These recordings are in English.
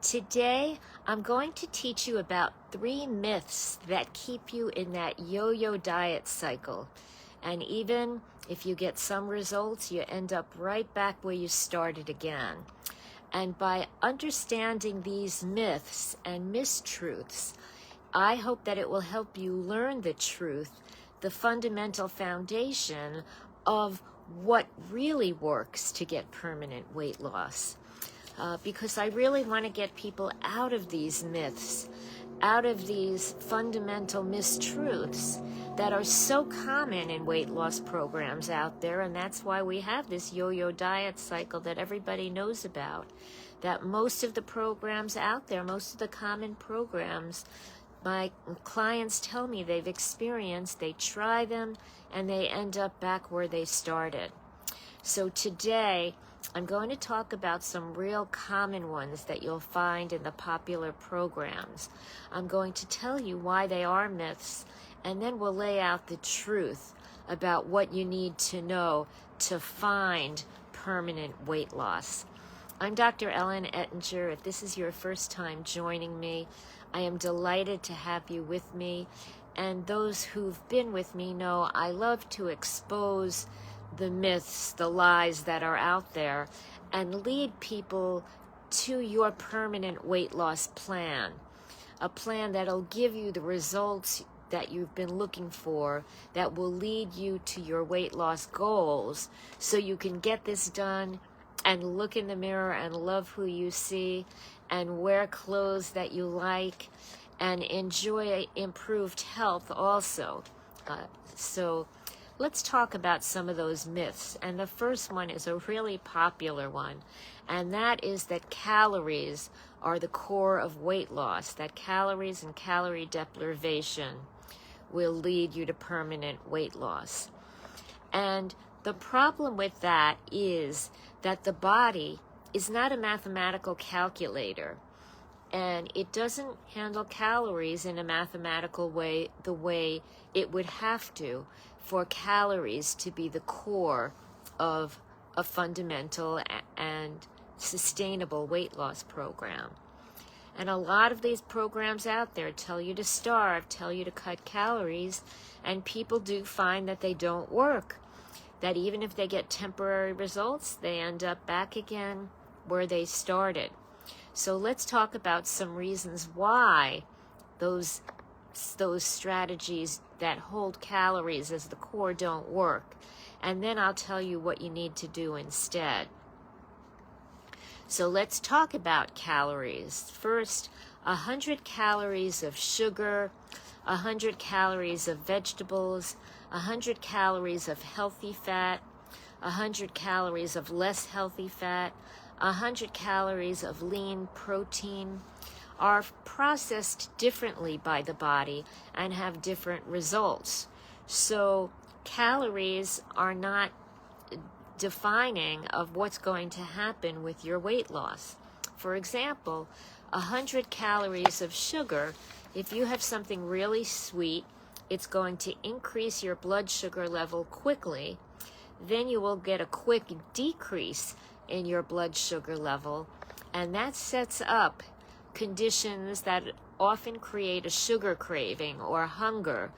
Today, I'm going to teach you about 3 myths that keep you in that yo-yo diet cycle. And even if you get some results, you end up right back where you started again. And by understanding these myths and mistruths, I hope that it will help you learn the truth, the fundamental foundation of what really works to get permanent weight loss. Because I really want to get people out of these myths, out of these fundamental mistruths that are so common in weight loss programs out there, and that's why we have this yo-yo diet cycle that everybody knows about, that most of the programs out there, most of the common programs, my clients tell me they've experienced, they try them, and they end up back where they started. So today, I'm going to talk about some real common ones that you'll find in the popular programs. I'm going to tell you why they are myths, and then we'll lay out the truth about what you need to know to find permanent weight loss. I'm Dr. Ellen Ettinger. If this is your first time joining me, I am delighted to have you with me. And those who've been with me know I love to expose the myths, the lies that are out there, and lead people to your permanent weight loss plan. A plan that'll give you the results that you've been looking for, that will lead you to your weight loss goals, so you can get this done and look in the mirror and love who you see, and wear clothes that you like, and enjoy improved health also. So let's talk about some of those myths. And the first one is a really popular one, and that is that calories are the core of weight loss, that calories and calorie deprivation will lead you to permanent weight loss. And the problem with that is that the body is not a mathematical calculator, and it doesn't handle calories in a mathematical way the way it would have to for calories to be the core of a fundamental and sustainable weight loss program. And a lot of these programs out there tell you to starve, tell you to cut calories, and people do find that they don't work. That even if they get temporary results, they end up back again where they started. So let's talk about some reasons why those strategies that hold calories as the core don't work. And then I'll tell you what you need to do instead. So let's talk about calories. First, 100 calories of sugar, 100 calories of vegetables, 100 calories of healthy fat, 100 calories of less healthy fat, 100 calories of lean protein are processed differently by the body and have different results. So calories are not defining of what's going to happen with your weight loss. For example, 100 calories of sugar, if you have something really sweet, it's going to increase your blood sugar level quickly. Then you will get a quick decrease in your blood sugar level, and that sets up conditions that often create a sugar craving or hunger.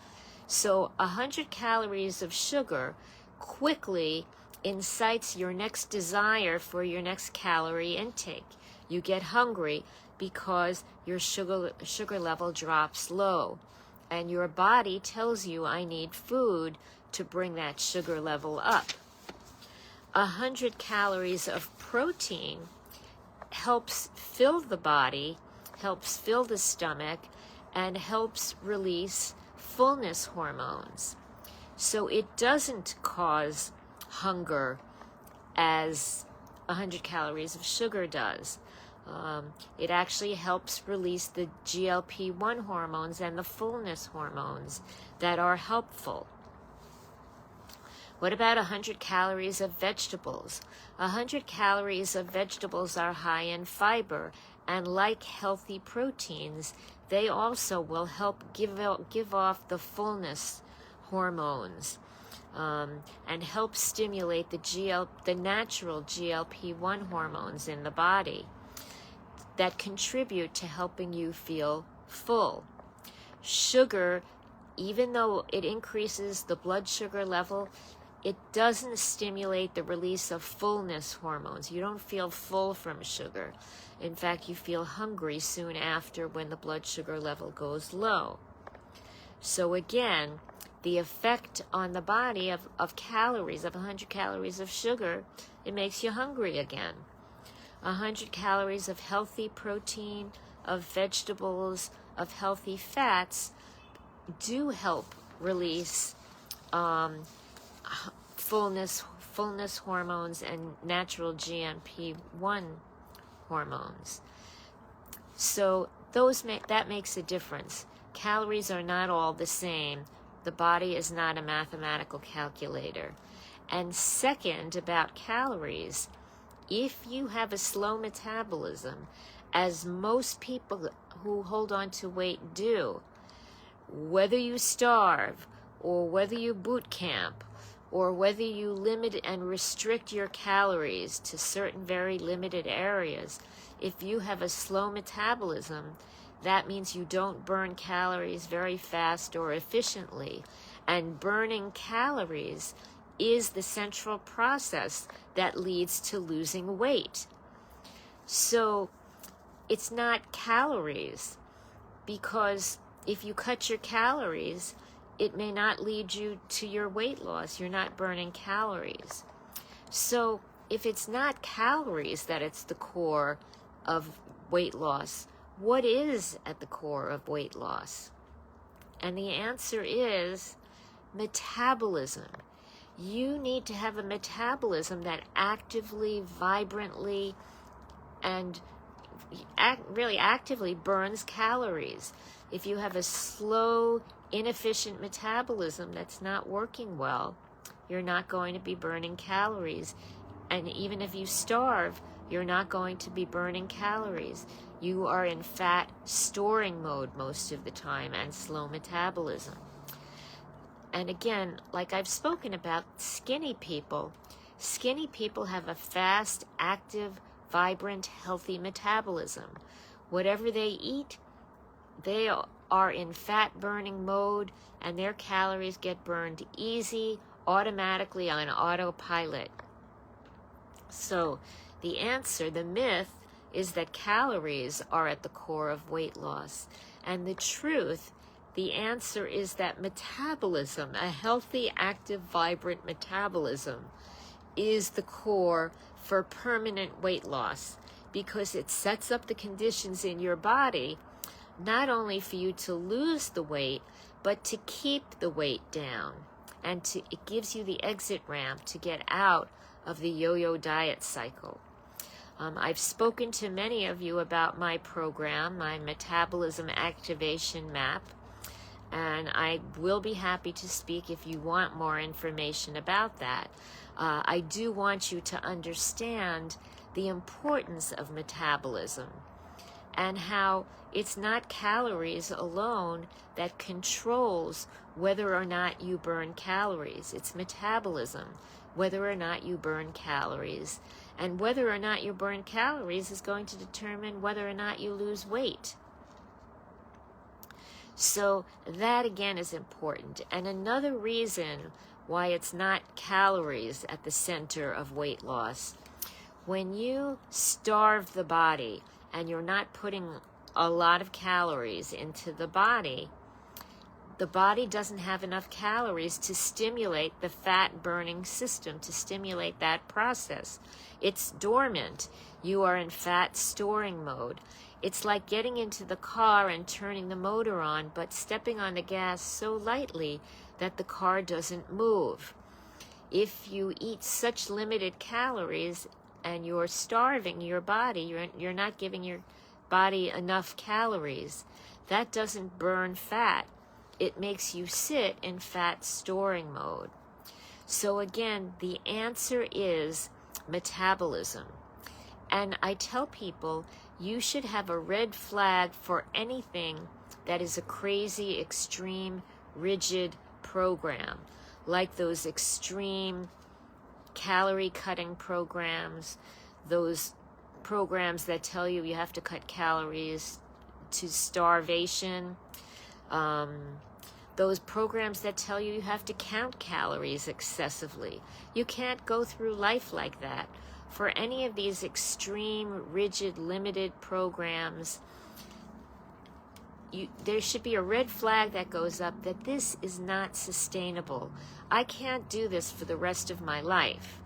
So 100 calories of sugar quickly incites your next desire for your next calorie intake. You get hungry because your sugar level drops low, and your body tells you, I need food to bring that sugar level up. 100 calories of protein helps fill the body, helps fill the stomach, and helps release fullness hormones. So it doesn't cause hunger as 100 calories of sugar does. It actually helps release the GLP-1 hormones and the fullness hormones that are helpful. What about 100 calories of vegetables? 100 calories of vegetables are high in fiber, and like healthy proteins, they also will help give off the fullness hormones and help stimulate the natural GLP-1 hormones in the body. that contribute to helping you feel full. Sugar, even though it increases the blood sugar level, it doesn't stimulate the release of fullness hormones. You don't feel full from sugar. In fact, you feel hungry soon after when the blood sugar level goes low. So again, the effect on the body of calories, of 100 calories of sugar, it makes you hungry again. 100 calories of healthy protein, of vegetables, of healthy fats do help release fullness hormones and natural GNP1 hormones. So that makes a difference. Calories are not all the same. The body is not a mathematical calculator. And second, about calories, if you have a slow metabolism, as most people who hold on to weight do, whether you starve or whether you boot camp or whether you limit and restrict your calories to certain very limited areas, if you have a slow metabolism, that means you don't burn calories very fast or efficiently. And burning calories is the central process that leads to losing weight. So it's not calories, because if you cut your calories, it may not lead you to your weight loss. You're not burning calories. So if it's not calories that it's the core of weight loss, what is at the core of weight loss? And the answer is metabolism. You need to have a metabolism that actively, vibrantly, and really actively burns calories. If you have a slow, inefficient metabolism that's not working well, you're not going to be burning calories. And even if you starve, you're not going to be burning calories. You are in fat storing mode most of the time and slow metabolism. And again, like I've spoken about, skinny people have a fast, active, vibrant, healthy metabolism. Whatever they eat, they are in fat burning mode, and their calories get burned easy, automatically on autopilot. So the answer, the myth, is that calories are at the core of weight loss. And the truth, the answer is that metabolism, a healthy, active, vibrant metabolism, is the core for permanent weight loss, because it sets up the conditions in your body not only for you to lose the weight, but to keep the weight down. And it gives you the exit ramp to get out of the yo-yo diet cycle. I've spoken to many of you about my program, my metabolism activation map, and I will be happy to speak if you want more information about that. I do want you to understand the importance of metabolism and how it's not calories alone that controls whether or not you burn calories. It's metabolism, whether or not you burn calories. And whether or not you burn calories is going to determine whether or not you lose weight. So that again is important. And another reason why it's not calories at the center of weight loss, when you starve the body and you're not putting a lot of calories into the body doesn't have enough calories to stimulate the fat burning system, to stimulate that process. It's dormant. You are in fat storing mode. It's like getting into the car and turning the motor on, but stepping on the gas so lightly that the car doesn't move. If you eat such limited calories and you're starving your body, you're not giving your body enough calories, that doesn't burn fat. It makes you sit in fat storing mode. So again, the answer is metabolism. And I tell people you should have a red flag for anything that is a crazy, extreme, rigid program, like those extreme calorie cutting programs, those programs that tell you you have to cut calories to starvation, those programs that tell you you have to count calories excessively. You can't go through life like that. For any of these extreme, rigid, limited programs, there should be a red flag that goes up that this is not sustainable. I can't do this for the rest of my life.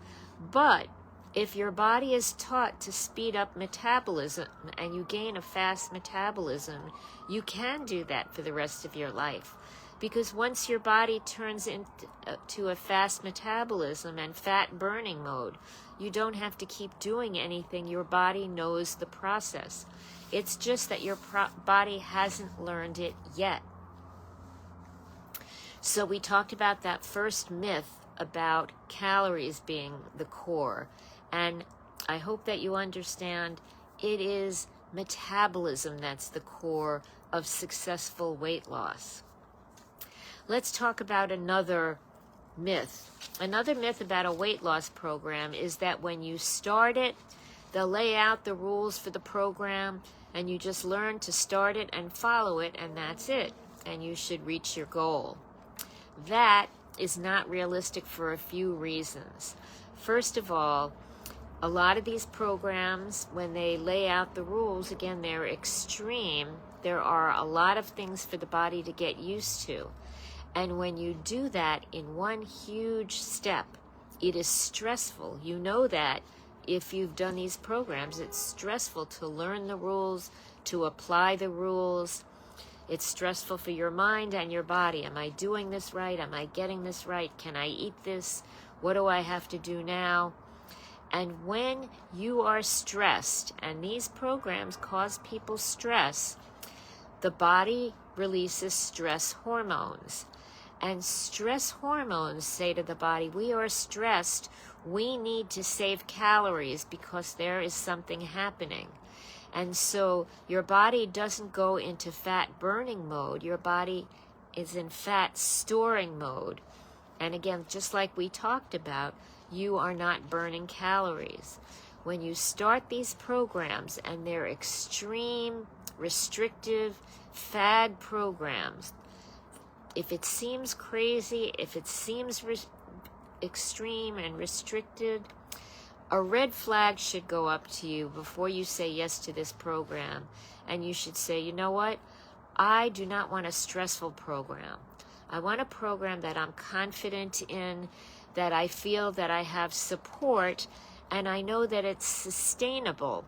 But if your body is taught to speed up metabolism and you gain a fast metabolism, you can do that for the rest of your life. Because once your body turns into a fast metabolism and fat burning mode, you don't have to keep doing anything. Your body knows the process. It's just that your body hasn't learned it yet. So we talked about that first myth about calories being the core. And I hope that you understand it is metabolism that's the core of successful weight loss. Let's talk about another myth. Another myth about a weight loss program is that when you start it, they'll lay out the rules for the program and you just learn to start it and follow it, and that's it. And you should reach your goal. That is not realistic for a few reasons. First of all, a lot of these programs, when they lay out the rules, again, they're extreme. There are a lot of things for the body to get used to. And when you do that in one huge step, it is stressful. You know that if you've done these programs, it's stressful to learn the rules, to apply the rules. It's stressful for your mind and your body. Am I doing this right? Am I getting this right? Can I eat this? What do I have to do now? And when you are stressed, and these programs cause people stress, the body releases stress hormones. And stress hormones say to the body, we are stressed. We need to save calories because there is something happening. And so your body doesn't go into fat burning mode. Your body is in fat storing mode. And again, just like we talked about, you are not burning calories. When you start these programs and they're extreme, restrictive, fad programs, if it seems crazy, if it seems extreme and restricted, a red flag should go up to you before you say yes to this program. And you should say, you know what? I do not want a stressful program. I want a program that I'm confident in, that I feel that I have support, and I know that it's sustainable,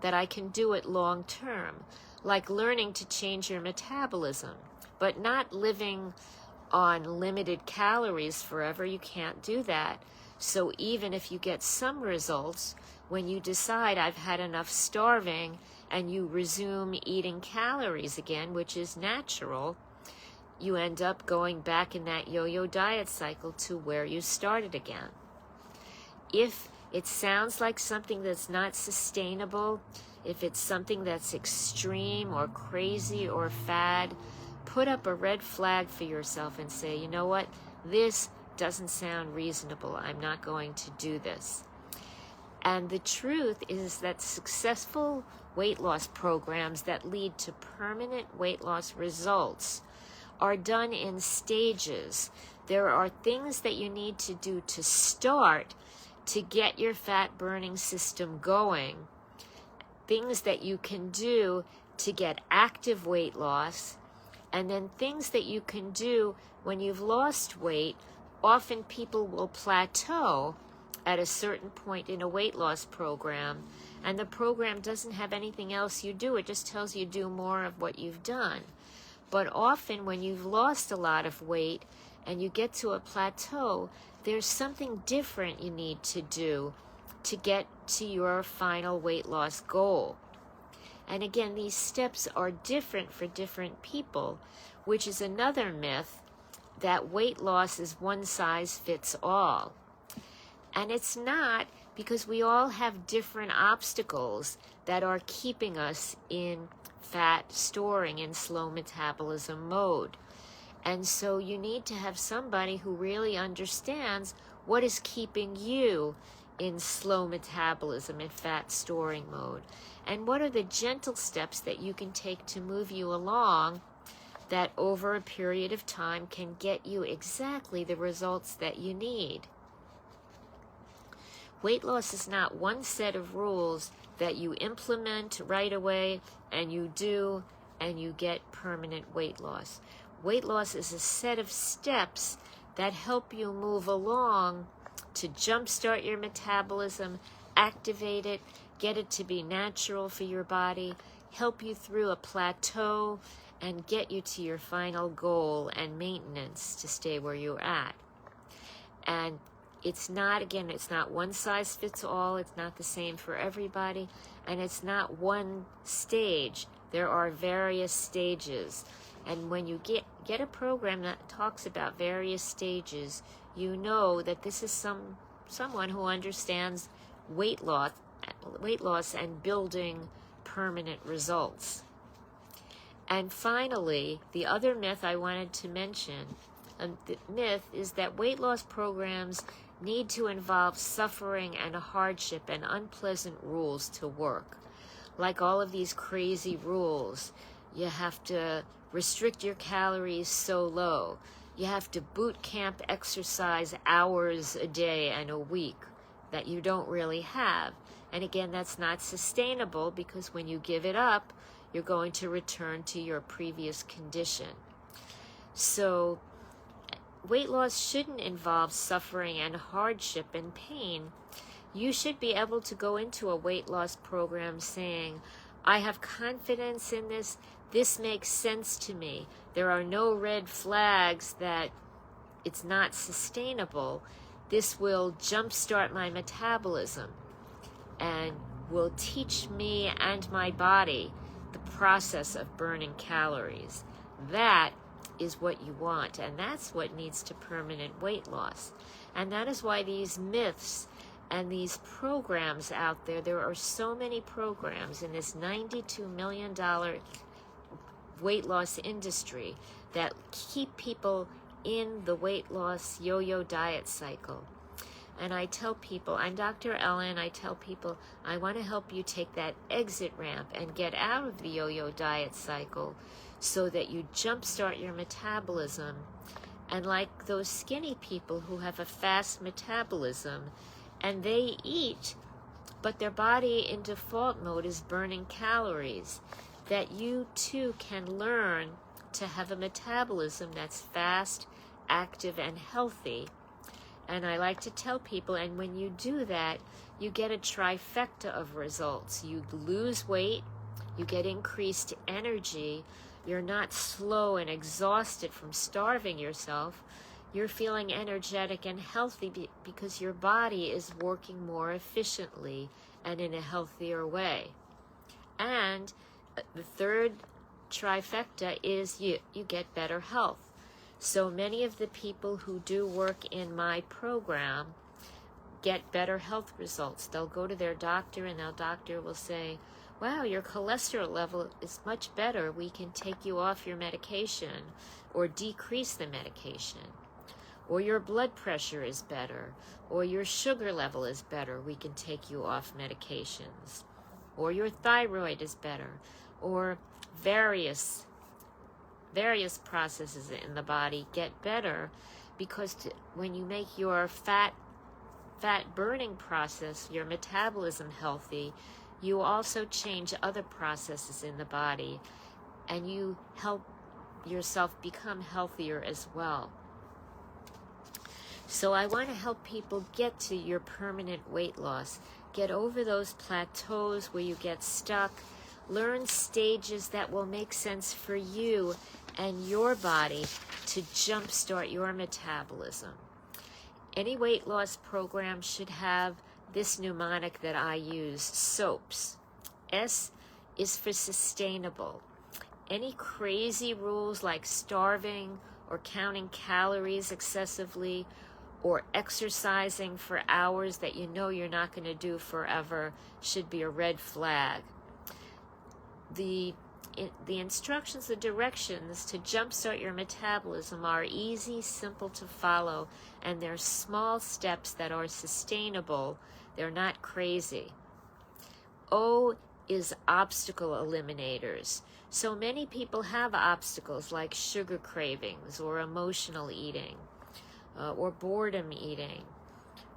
that I can do it long term, like learning to change your metabolism, but not living on limited calories forever. You can't do that. So even if you get some results, when you decide I've had enough starving and you resume eating calories again, which is natural, you end up going back in that yo-yo diet cycle to where you started again. If it sounds like something that's not sustainable, if it's something that's extreme or crazy or fad, put up a red flag for yourself and say, you know what, this doesn't sound reasonable. I'm not going to do this. And the truth is that successful weight loss programs that lead to permanent weight loss results are done in stages. There are things that you need to do to start to get your fat burning system going, things that you can do to get active weight loss, and then things that you can do when you've lost weight. Often people will plateau at a certain point in a weight loss program, and the program doesn't have anything else you do. It just tells you do more of what you've done. But often when you've lost a lot of weight and you get to a plateau, there's something different you need to do to get to your final weight loss goal. And again, these steps are different for different people, which is another myth that weight loss is one size fits all. And it's not, because we all have different obstacles that are keeping us in fat storing in slow metabolism mode. And so you need to have somebody who really understands what is keeping you in slow metabolism, in fat storing mode? And what are the gentle steps that you can take to move you along that over a period of time can get you exactly the results that you need? Weight loss is not one set of rules that you implement right away and you do and you get permanent weight loss. Weight loss is a set of steps that help you move along to jumpstart your metabolism, activate it, get it to be natural for your body, help you through a plateau, and get you to your final goal and maintenance to stay where you're at. And it's not one size fits all. It's not the same for everybody. And it's not one stage. There are various stages. And when you get a program that talks about various stages, you know that this is someone who understands weight loss and building permanent results. And finally, the other myth I wanted to mention, the myth is that weight loss programs need to involve suffering and hardship and unpleasant rules to work. Like all of these crazy rules, you have to restrict your calories so low. You have to boot camp exercise hours a day and a week that you don't really have. And again, that's not sustainable because when you give it up, you're going to return to your previous condition. So weight loss shouldn't involve suffering and hardship and pain. You should be able to go into a weight loss program saying, I have confidence in this. This makes sense to me. There are no red flags that it's not sustainable. This will jumpstart my metabolism and will teach me and my body the process of burning calories. That is what you want, and that's what leads to permanent weight loss. And that is why these myths and these programs out there are so many programs in this $92 million weight loss industry that keep people in the weight loss yo-yo diet cycle. And I tell people, I'm Dr. Ellen, I tell people, I want to help you take that exit ramp and get out of the yo-yo diet cycle so that you jumpstart your metabolism. And like those skinny people who have a fast metabolism and they eat, but their body in default mode is burning calories, that you too can learn to have a metabolism that's fast, active, and healthy. And I like to tell people, and when you do that, you get a trifecta of results. You lose weight, you get increased energy, you're not slow and exhausted from starving yourself, you're feeling energetic and healthy because your body is working more efficiently and in a healthier way. And the third trifecta is you get better health. So many of the people who do work in my program get better health results. They'll go to their doctor and their doctor will say, wow, your cholesterol level is much better. We can take you off your medication or decrease the medication. Or your blood pressure is better. Or your sugar level is better. We can take you off medications. Or your thyroid is better. Or various processes in the body get better because when you make your fat burning process, your metabolism healthy, you also change other processes in the body and you help yourself become healthier as well. So I want to help people get to your permanent weight loss, get over those plateaus where you get stuck, learn stages that will make sense for you and your body to jumpstart your metabolism. Any weight loss program should have this mnemonic that I use, SOAPS. S is for sustainable. Any crazy rules like starving or counting calories excessively or exercising for hours that you know you're not going to do forever should be a red flag. The the instructions, the directions to jumpstart your metabolism are easy, simple to follow, and they're small steps that are sustainable. They're not crazy. O is obstacle eliminators. So many people have obstacles like sugar cravings or emotional eating or boredom eating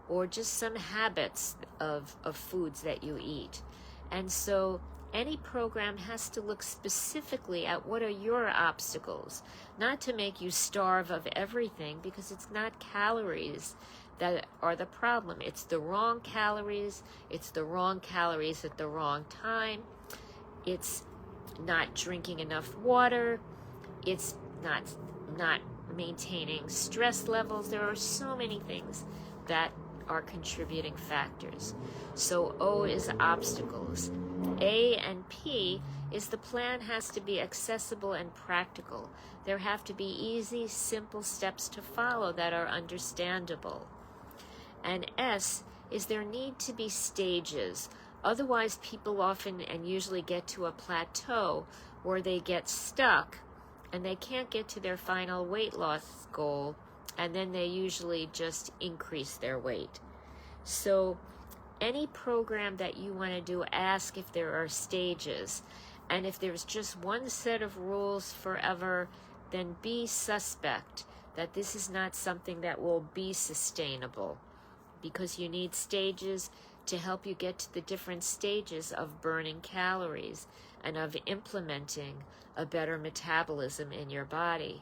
or just some habits of foods that you eat. And so any program has to look specifically at what are your obstacles, not to make you starve of everything, because it's not calories that are the problem. It's the wrong calories. It's the wrong calories at the wrong time. It's not drinking enough water. It's not maintaining stress levels. There are so many things that are contributing factors. So O is obstacles. A and P is the plan has to be accessible and practical. There have to be easy, simple steps to follow that are understandable. And S is there need to be stages. Otherwise, people often and usually get to a plateau where they get stuck and they can't get to their final weight loss goal, and then they usually just increase their weight. So any program that you want to do, ask if there are stages. And if there's just one set of rules forever, then be suspect that this is not something that will be sustainable, because you need stages to help you get to the different stages of burning calories and of implementing a better metabolism in your body.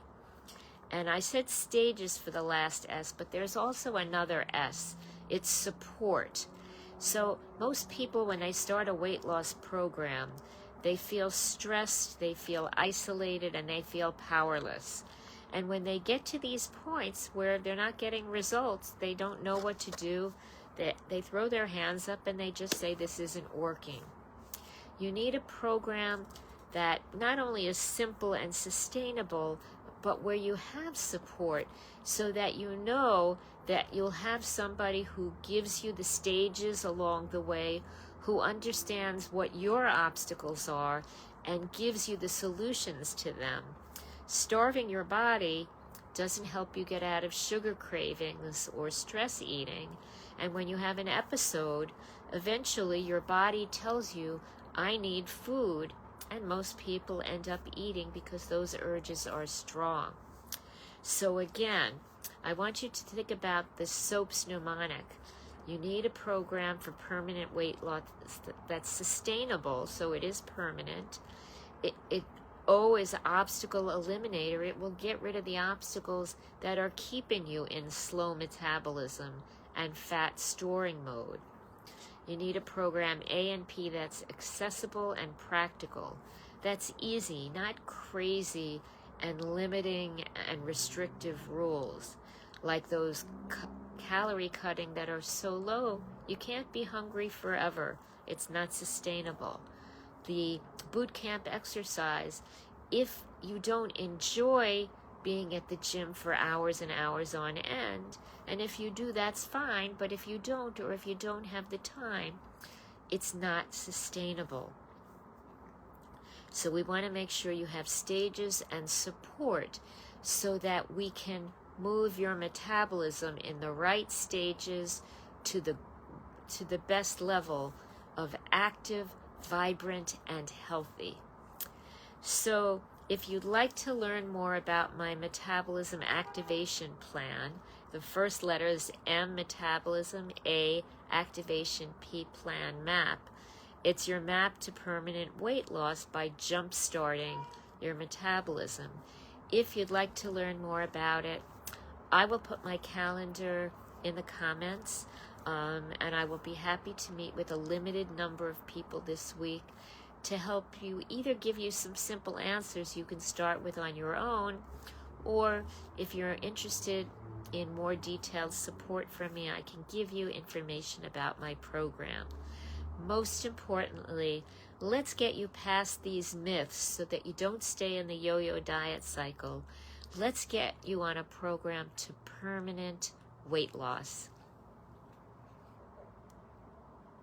And I said stages for the last S, but there's also another S. It's support. So most people, when they start a weight loss program, they feel stressed, they feel isolated, and they feel powerless. And when they get to these points where they're not getting results, they don't know what to do, they throw their hands up and they just say, this isn't working. You need a program that not only is simple and sustainable, but where you have support, so that you know that you'll have somebody who gives you the stages along the way, who understands what your obstacles are and gives you the solutions to them. Starving your body doesn't help you get out of sugar cravings or stress eating. And when you have an episode, eventually your body tells you, I need food. And most people end up eating because those urges are strong. So again, I want you to think about the SOAPS mnemonic. You need a program for permanent weight loss that's sustainable, so it is permanent. O is obstacle eliminator. It will get rid of the obstacles that are keeping you in slow metabolism and fat storing mode. You need a program A and P that's accessible and practical, that's easy, not crazy and limiting and restrictive rules, like those calorie cutting that are so low you can't be hungry forever. It's not sustainable. The boot camp exercise, if you don't enjoy being at the gym for hours and hours on end, and if you do, that's fine, but if you don't, or if you don't have the time, it's not sustainable. So we want to make sure you have stages and support so that we can move your metabolism in the right stages to the best level of active, vibrant, and healthy. So if you'd like to learn more about my metabolism activation plan, the first letter is M, metabolism, A, activation, P, plan, map. It's your map to permanent weight loss by jump-starting your metabolism. If you'd like to learn more about it, I will put my calendar in the comments, and I will be happy to meet with a limited number of people this week to help you, either give you some simple answers you can start with on your own, or if you're interested in more detailed support from me, I can give you information about my program. Most importantly, let's get you past these myths so that you don't stay in the yo-yo diet cycle. Let's get you on a program to permanent weight loss.